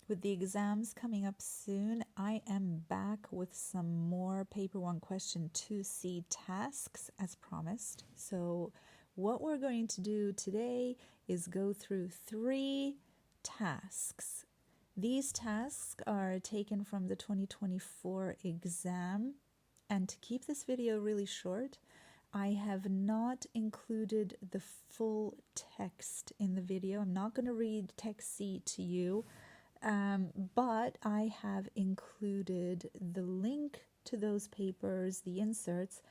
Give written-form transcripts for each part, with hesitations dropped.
With the exams coming up soon, I am back with some more Paper 1 Question 2C tasks as promised. So what we're going to do today is go through 3 tasks. These tasks are taken from the 2024 exam, and to keep this video really short, I have not included the full text in the video. I'm not going to read text C to you, but I have included the link to those papers, the inserts,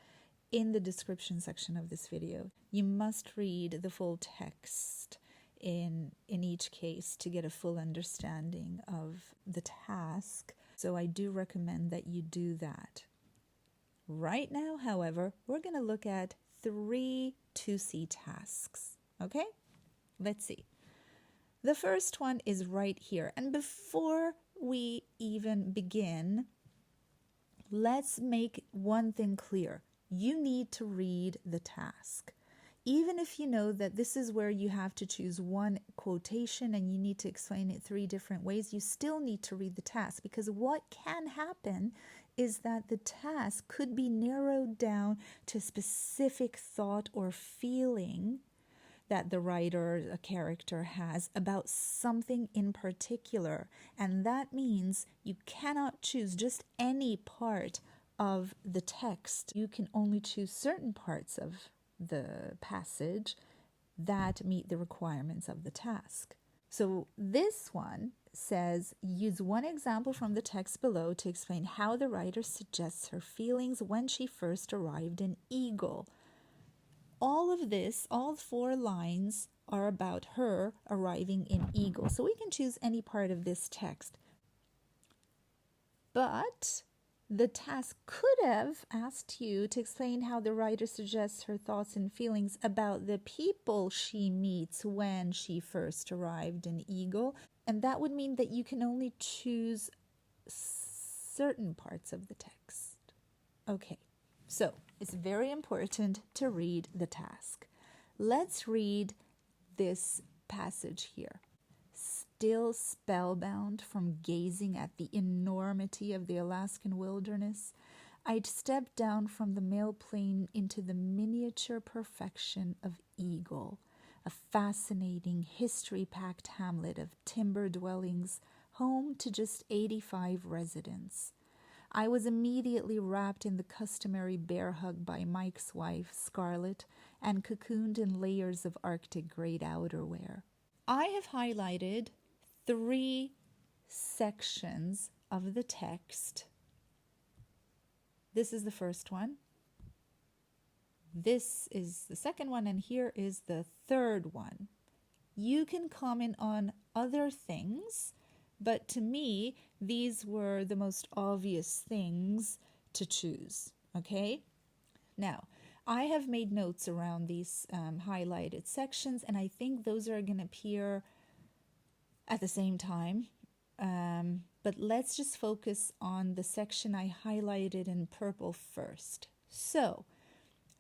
in the description section of this video. You must read the full text in each case to get a full understanding of the task. So I do recommend that you do that. Right now, however, we're going to look at 3 2C tasks. Okay? Let's see. The first one is right here. And before we even begin, let's make one thing clear. You need to read the task. Even if you know that this is where you have to choose one quotation and you need to explain it 3 different ways, you still need to read the task, because what can happen is that the task could be narrowed down to a specific thought or feeling that the writer, a character, has about something in particular. And that means you cannot choose just any part of the text. You can only choose certain parts of the passage that meet the requirements of the task. So this one says, use one example from the text below to explain how the writer suggests her feelings when she first arrived in Eagle. All of this, all 4 lines are about her arriving in Eagle. So we can choose any part of this text. But the task could have asked you to explain how the writer suggests her thoughts and feelings about the people she meets when she first arrived in Eagle. And that would mean that you can only choose certain parts of the text. Okay, so it's very important to read the task. Let's read this passage here. Still spellbound from gazing at the enormity of the Alaskan wilderness, I'd stepped down from the mail plane into the miniature perfection of Eagle, a fascinating, history-packed hamlet of timber dwellings, home to just 85 residents. I was immediately wrapped in the customary bear hug by Mike's wife, Scarlett, and cocooned in layers of Arctic-grade outerwear. I have highlighted 3 sections of the text. This is the first one. This is the second one, and here is the third one. You can comment on other things, but to me, these were the most obvious things to choose, okay? Now, I have made notes around these highlighted sections, and I think those are going to appear at the same time. But let's just focus on the section I highlighted in purple first. So,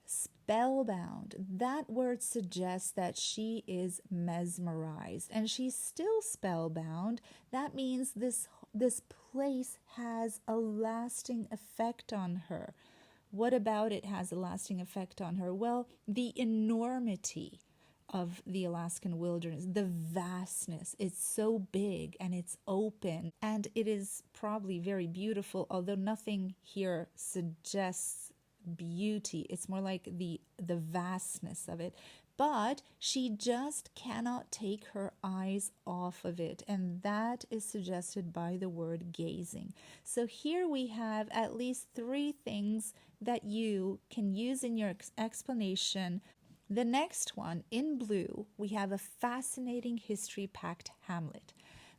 spellbound. That word suggests that she is mesmerized, and she's still spellbound. That means this place has a lasting effect on her. What about it has a lasting effect on her? Well, the enormity of the Alaskan wilderness, the vastness. It's so big and it's open, and it is probably very beautiful, although nothing here suggests beauty. It's more like the vastness of it. But she just cannot take her eyes off of it, and that is suggested by the word gazing. So here we have at least 3 things that you can use in your explanation. The next one, in blue, we have a fascinating history-packed hamlet.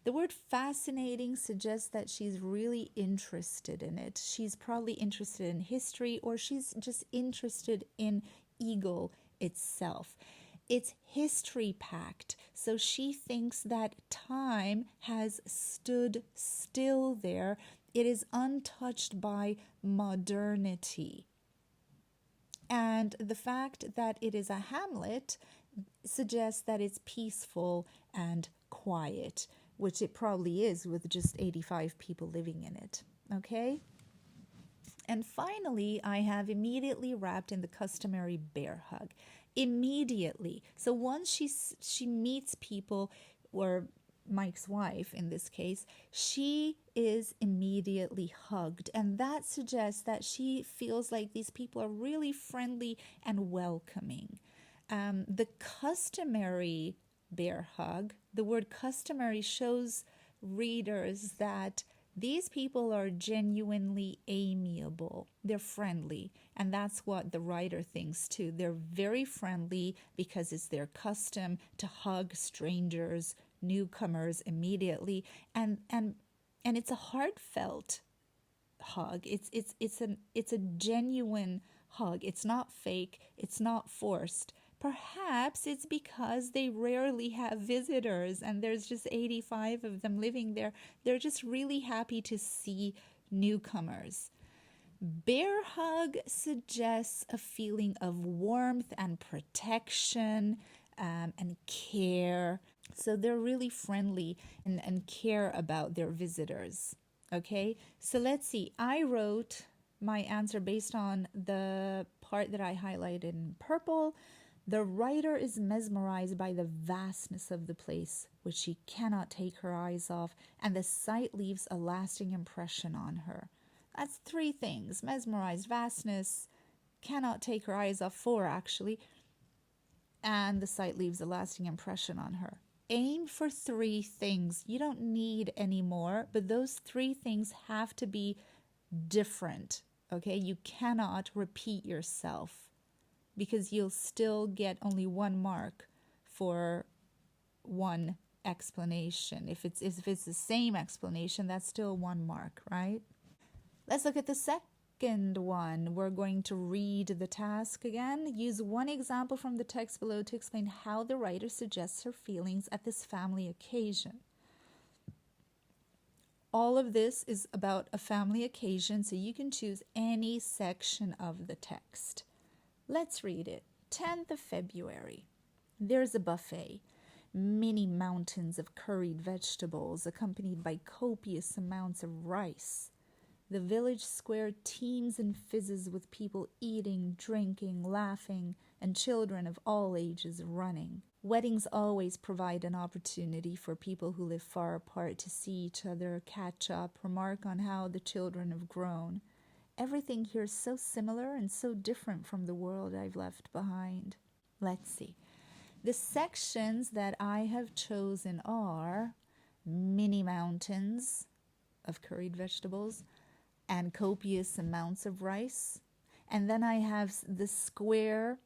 The word fascinating suggests that she's really interested in it. She's probably interested in history, or she's just interested in Eagle itself. It's history-packed, so she thinks that time has stood still there. It is untouched by modernity. And the fact that it is a hamlet suggests that it's peaceful and quiet. which it probably is with just 85 people living in it. Okay? And finally, I have immediately wrapped in the customary bear hug. Immediately. So once she meets people, or Mike's wife in this case, she is immediately hugged. And that suggests that she feels like these people are really friendly and welcoming. The customary bear hug, the word customary shows readers that these people are genuinely amiable. They're friendly. And that's what the writer thinks too. They're very friendly because it's their custom to hug strangers, newcomers immediately. And it's a heartfelt hug. It's a genuine hug. It's not fake. It's not forced. Perhaps it's because they rarely have visitors and there's just 85 of them living there. They're just really happy to see newcomers. Bear hug suggests a feeling of warmth and protection and care. So they're really friendly and care about their visitors. Okay, so let's see. I wrote my answer based on the part that I highlighted in purple. The writer is mesmerized by the vastness of the place, which she cannot take her eyes off, and the sight leaves a lasting impression on her. That's 3 things. Mesmerized, vastness, cannot take her eyes off, 4 actually, and the sight leaves a lasting impression on her. Aim for 3 things. You don't need any more, but those 3 things have to be different, okay? You cannot repeat yourself, because you'll still get only 1 mark for 1 explanation. If it's the same explanation, that's still 1 mark, right? Let's look at the second one. We're going to read the task again. Use 1 example from the text below to explain how the writer suggests her feelings at this family occasion. All of this is about a family occasion, so you can choose any section of the text. Let's read it. 10th of February. There's a buffet. Many mountains of curried vegetables accompanied by copious amounts of rice. The village square teems and fizzes with people eating, drinking, laughing, and children of all ages running. Weddings always provide an opportunity for people who live far apart to see each other, catch up, remark on how the children have grown. Everything here is so similar and so different from the world I've left behind. Let's see. The sections that I have chosen are many mountains of curried vegetables and copious amounts of rice. And then I have the square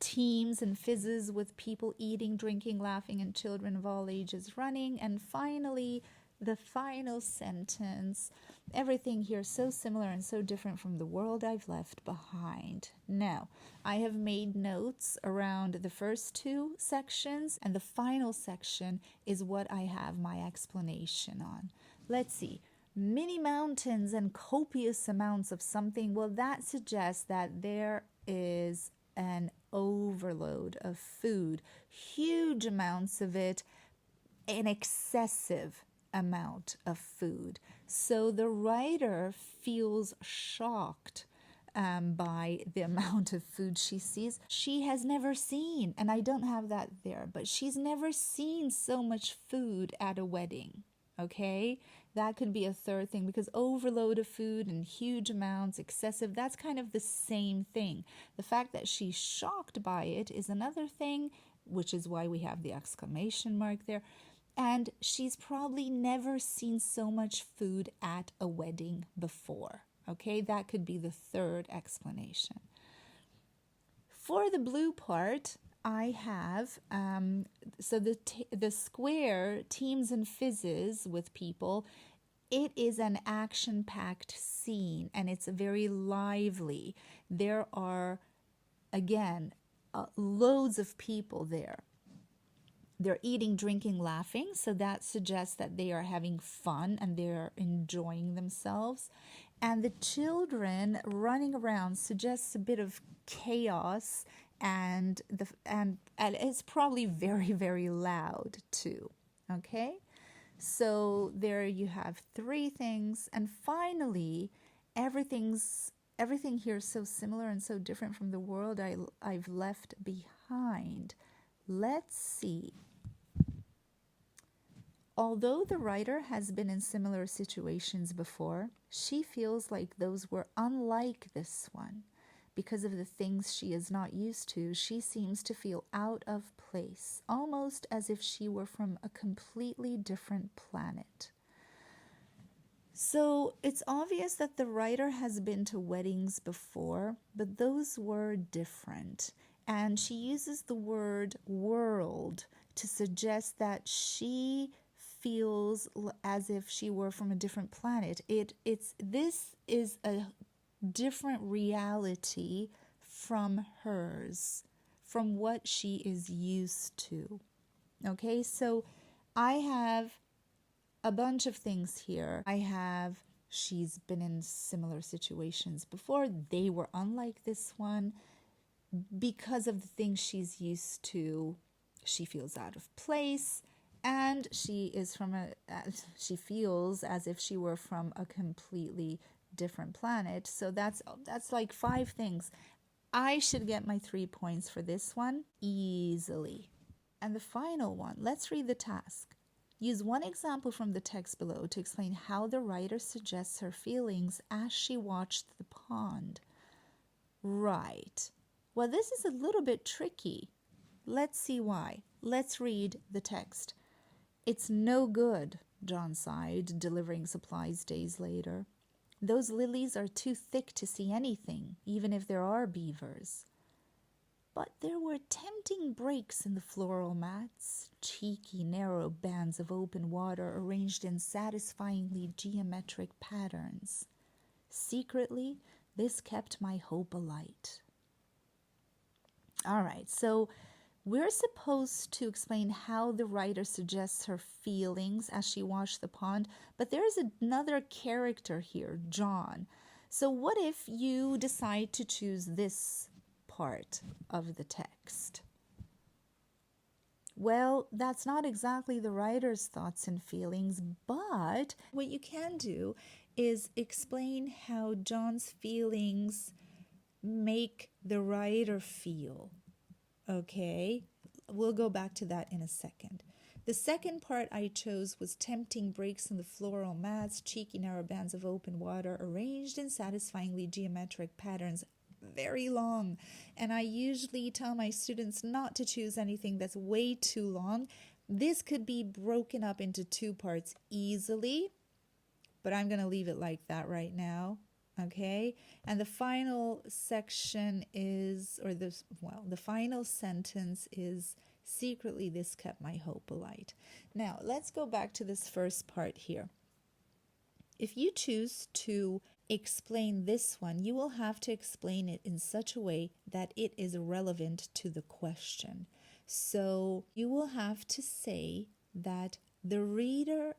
teems and fizzes with people eating, drinking, laughing, and children of all ages running. And finally, the final sentence, everything here is so similar and so different from the world I've left behind. Now, I have made notes around the first 2 sections, and the final section is what I have my explanation on. Let's see. Many mountains and copious amounts of something. Well, that suggests that there is an overload of food, huge amounts of it, an excessive amount of food. So the writer feels shocked by the amount of food she sees. She has never seen, and I don't have that there, but she's never seen so much food at a wedding. Okay, that could be a third thing, because overload of food and huge amounts, excessive, that's kind of the same thing. The fact that she's shocked by it is another thing, which is why we have the exclamation mark there. And she's probably never seen so much food at a wedding before. Okay, that could be the third explanation. For the blue part, I have, so the square teems and fizzes with people, it is an action-packed scene and it's very lively. There are, again, loads of people there. They're eating, drinking, laughing, so that suggests that they are having fun and they're enjoying themselves. And the children running around suggests a bit of chaos, and it's probably very, very loud too. Okay? So there you have three things. And finally, everything here is so similar and so different from the world I've left behind. Let's see. Although the writer has been in similar situations before, she feels like those were unlike this one. Because of the things she is not used to, she seems to feel out of place, almost as if she were from a completely different planet. So it's obvious that the writer has been to weddings before, but those were different. And she uses the word world to suggest that she feels as if she were from a different planet. This is a different reality from hers, from what she is used to. Okay, so I have a bunch of things here. She's been in similar situations before. They were unlike this one. Because of the things she's used to, she feels out of place. And she feels as if she were from a completely different planet. So that's like 5 things. I should get my 3 points for this one easily. And the final one, let's read the task. Use one example from the text below to explain how the writer suggests her feelings as she watched the pond. Right. Well, this is a little bit tricky. Let's see why. Let's read the text. It's no good, John sighed, delivering supplies days later. Those lilies are too thick to see anything, even if there are beavers. But there were tempting breaks in the floral mats, cheeky, narrow bands of open water arranged in satisfyingly geometric patterns. Secretly, this kept my hope alight. All right, so we're supposed to explain how the writer suggests her feelings as she watched the pond, but there is another character here, John. So what if you decide to choose this part of the text? Well, that's not exactly the writer's thoughts and feelings, but what you can do is explain how John's feelings make the writer feel. Okay, we'll go back to that in a second. The second part I chose was tempting breaks in the floral mats, cheeky narrow bands of open water arranged in satisfyingly geometric patterns. Very long, and I usually tell my students not to choose anything that's way too long. This could be broken up into 2 parts easily, but I'm going to leave it like that right now. Okay, and the final section is, the final sentence is, secretly this kept my hope alight. Now, let's go back to this first part here. If you choose to explain this one, you will have to explain it in such a way that it is relevant to the question. So you will have to say that the writer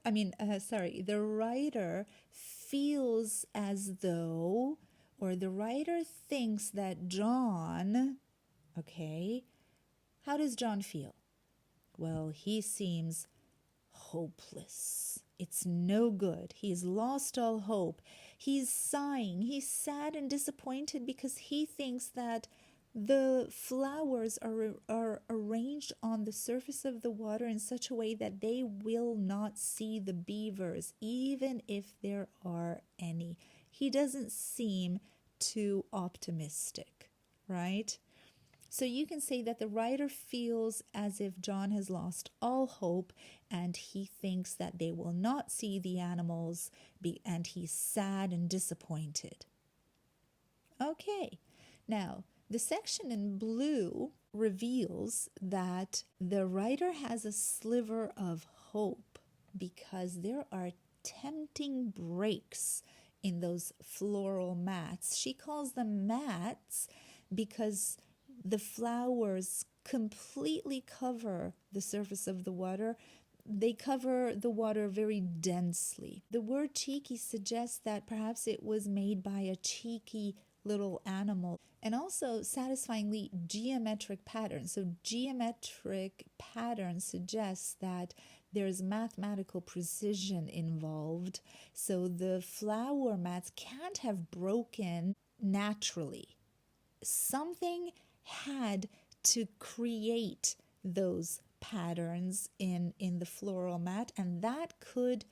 feels as though, or the writer thinks that John, okay, how does John feel? Well, he seems hopeless. It's no good. He's lost all hope. He's sighing. He's sad and disappointed because he thinks that the flowers are arranged on the surface of the water in such a way that they will not see the beavers, even if there are any. He doesn't seem too optimistic, right? So you can say that the writer feels as if John has lost all hope and he thinks that they will not see the animals, and he's sad and disappointed. Okay, now the section in blue reveals that the writer has a sliver of hope because there are tempting breaks in those floral mats. She calls them mats because the flowers completely cover the surface of the water. They cover the water very densely. The word cheeky suggests that perhaps it was made by a cheeky little animal. And also satisfyingly geometric patterns. So geometric pattern suggests that There's mathematical precision involved, so the flower mats can't have broken naturally. Something had to create those patterns in the floral mat, and that could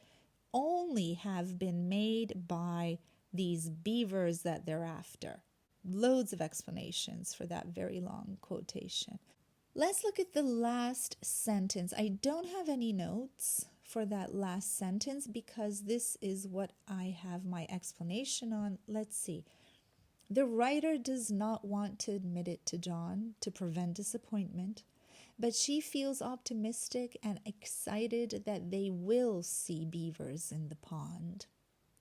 only have been made by these beavers that they're after. Loads of explanations for that very long quotation. Let's look at the last sentence. I don't have any notes for that last sentence because this is what I have my explanation on. Let's see. The writer does not want to admit it to John to prevent disappointment, but she feels optimistic and excited that they will see beavers in the pond.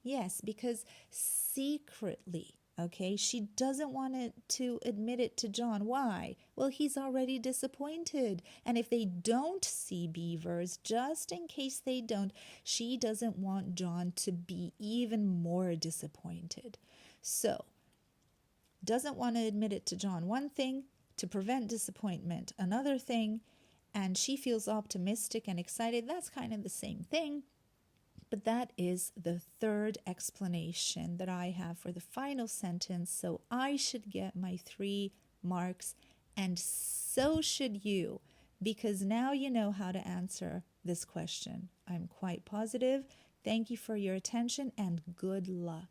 Yes, because secretly, okay, she doesn't want to admit it to John. Why? Well, he's already disappointed. And if they don't see beavers, just in case they don't, she doesn't want John to be even more disappointed. So, doesn't want to admit it to John. One thing, to prevent disappointment. Another thing, and she feels optimistic and excited. That's kind of the same thing. But that is the third explanation that I have for the final sentence. So I should get my 3 marks, and so should you, because now you know how to answer this question. I'm quite positive. Thank you for your attention and good luck.